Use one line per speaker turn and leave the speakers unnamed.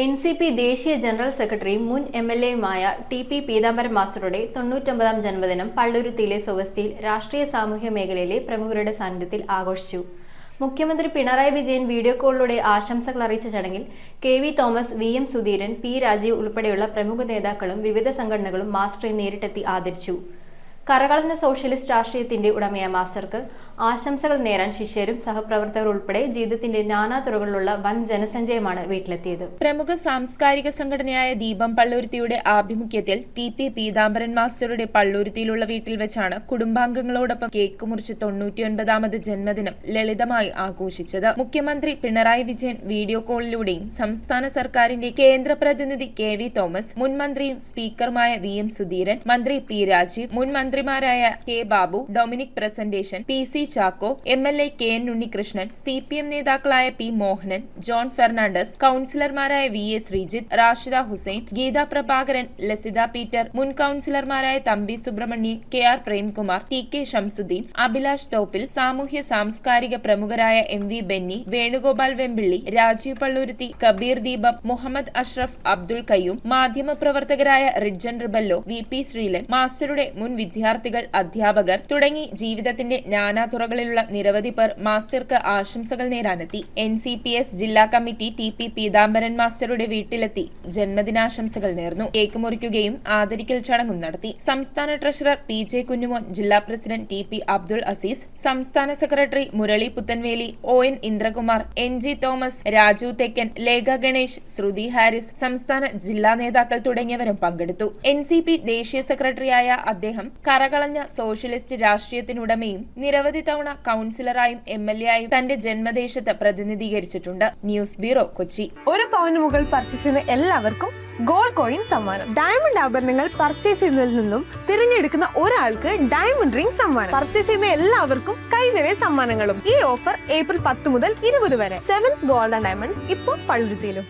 NCP ദേശീയ general സെക്രട്ടറിയും മുൻ MLAയുമായ TP പീതാംബരൻ മാസ്റ്ററുടെ 99ാം ജന്മദിനം പള്ളുരുത്തിയിലെ സ്വസ്തിയിൽ രാഷ്ട്രീയ സാമൂഹ്യ മേഖലയിലെ പ്രമുഖരുടെ സാന്നിധ്യത്തിൽ ആഘോഷിച്ചു. മുഖ്യമന്ത്രി പിണറായി വിജയൻ വീഡിയോ കോളിലൂടെ ആശംസകൾ അറിയിച്ച ചടങ്ങിൽ KV Thomas, VM Sudheeran, P Rajeev ഉൾപ്പെടെയുള്ള പ്രമുഖ നേതാക്കളും വിവിധ സംഘടനകളും മാസ്റ്ററെ നേരിട്ടെത്തി ആദരിച്ചു. കരകളഞ്ഞ സോഷ്യലിസ്റ്റ് രാഷ്ട്രീയത്തിന്റെ ഉടമയായ മാസ്റ്റർക്ക് ആശംസകൾ നേരാൻ ശിഷ്യരും സഹപ്രവർത്തകർ ഉൾപ്പെടെ ജീവിതത്തിന്റെ നാനാതുറകളിലുള്ള വൻ ജനസഞ്ചയമാണ് വീട്ടിലെത്തിയത്.
പ്രമുഖ സാംസ്കാരിക സംഘടനയായ ദീപം പള്ളുരുത്തിയുടെ ആഭിമുഖ്യത്തിൽ TP പീതാംബരൻ മാസ്റ്ററുടെ പള്ളുരുത്തിയിലുള്ള വീട്ടിൽ വെച്ചാണ് കുടുംബാംഗങ്ങളോടൊപ്പം കേക്ക് മുറിച്ച് 99ാമത് ജന്മദിനം ലളിതമായി ആഘോഷിച്ചത്. മുഖ്യമന്ത്രി പിണറായി വിജയൻ വീഡിയോ കോളിലൂടെയും സംസ്ഥാന സർക്കാരിന്റെ കേന്ദ്ര പ്രതിനിധി KV തോമസ്, മുൻ മന്ത്രിയും സ്പീക്കറുമായ VM സുധീരൻ, മന്ത്രി P രാജീവ്, മുൻ മന്ത്രിമാരായ K Babu, Dominic Presentation, PC Chacko, MLA KN Unnikrishnan, CPM നേതാക്കളായ P മോഹനൻ, ജോൺ ഫെർണാണ്ടസ്, കൌൺസിലർമാരായ VA ശ്രീജിത്ത്, റാഷിദ ഹുസൈൻ, ഗീത പ്രഭാകരൻ, ലസിത പീറ്റർ, മുൻ കൌൺസിലർമാരായ തമ്പി സുബ്രഹ്മണ്യൻ, KR പ്രേംകുമാർ, TK ഷംസുദ്ദീൻ, അഭിലാഷ് തോപ്പിൽ, സാമൂഹ്യ സാംസ്കാരിക പ്രമുഖരായ MV ബെന്നി, വേണുഗോപാൽ വെമ്പിള്ളി, രാജീവ് പള്ളുരുത്തി, കബീർ ദീപം, മുഹമ്മദ് അഷ്റഫ്, അബ്ദുൾ കയ്യൂം, മാധ്യമപ്രവർത്തകരായ റിഡ്ജൻ റിബല്ലോ, VP ശ്രീലൻ, മാസ്റ്ററുടെ മുൻ വിദ്യാർത്ഥികൾ, അധ്യാപകർ തുടങ്ങി ജീവിതത്തിന്റെ നാനാതുറകളിലുള്ള നിരവധി പേർ മാസ്റ്റർക്ക് ആശംസകൾ നേരാനെത്തി. NCPS ജില്ലാ കമ്മിറ്റി TP പീതാംബരൻ മാസ്റ്ററുടെ വീട്ടിലെത്തി ജന്മദിനാശംസകൾ നേർന്നു. കേക്ക് മുറിക്കുകയും ആദരിക്കൽ ചടങ്ങും നടത്തി. സംസ്ഥാന ട്രഷറർ PJ കുഞ്ഞുമോൻ, ജില്ലാ പ്രസിഡന്റ് TP അബ്ദുൾ അസീസ്, സംസ്ഥാന secretary Murali Puthenveli, ON Indrakumar, NG Thomas, Raju Thekkan, Lekha Ganesh, ശ്രുതി ഹാരിസ്, സംസ്ഥാന ജില്ലാ നേതാക്കൾ തുടങ്ങിയവരും പങ്കെടുത്തു. NCP ദേശീയ സെക്രട്ടറിയായ അദ്ദേഹം കരകളഞ്ഞ സോഷ്യലിസ്റ്റ് രാഷ്ട്രീയത്തിനുടമയും നിരവധി തവണ കൌൺസിലറായും MLA ആയും തന്റെ ജന്മദേശത്ത് പ്രതിനിധീകരിച്ചിട്ടുണ്ട്. News bureau, Kochi.
ഒരു പവന് മുകളിൽ പർച്ചേസ് ചെയ്യുന്ന എല്ലാവർക്കും ഗോൾഡ് കോയിൻ സമ്മാനം. ഡയമണ്ട് ആഭരണങ്ങൾ പർച്ചേസ് ചെയ്യുന്നതിൽ നിന്നും തിരഞ്ഞെടുക്കുന്ന ഒരാൾക്ക് ഡയമണ്ട് റിംഗ് സമ്മാനം. പർച്ചേസ് ചെയ്യുന്ന എല്ലാവർക്കും കൈനിറയെ സമ്മാനങ്ങളും. ഈ ഓഫർ ഏപ്രിൽ 10 മുതൽ 20 വരെ. സെവൻസ് ഗോൾഡ് ആൻഡ് ഡയമണ്ട് ഇപ്പോൾ പള്ളുരുത്തിയിലും.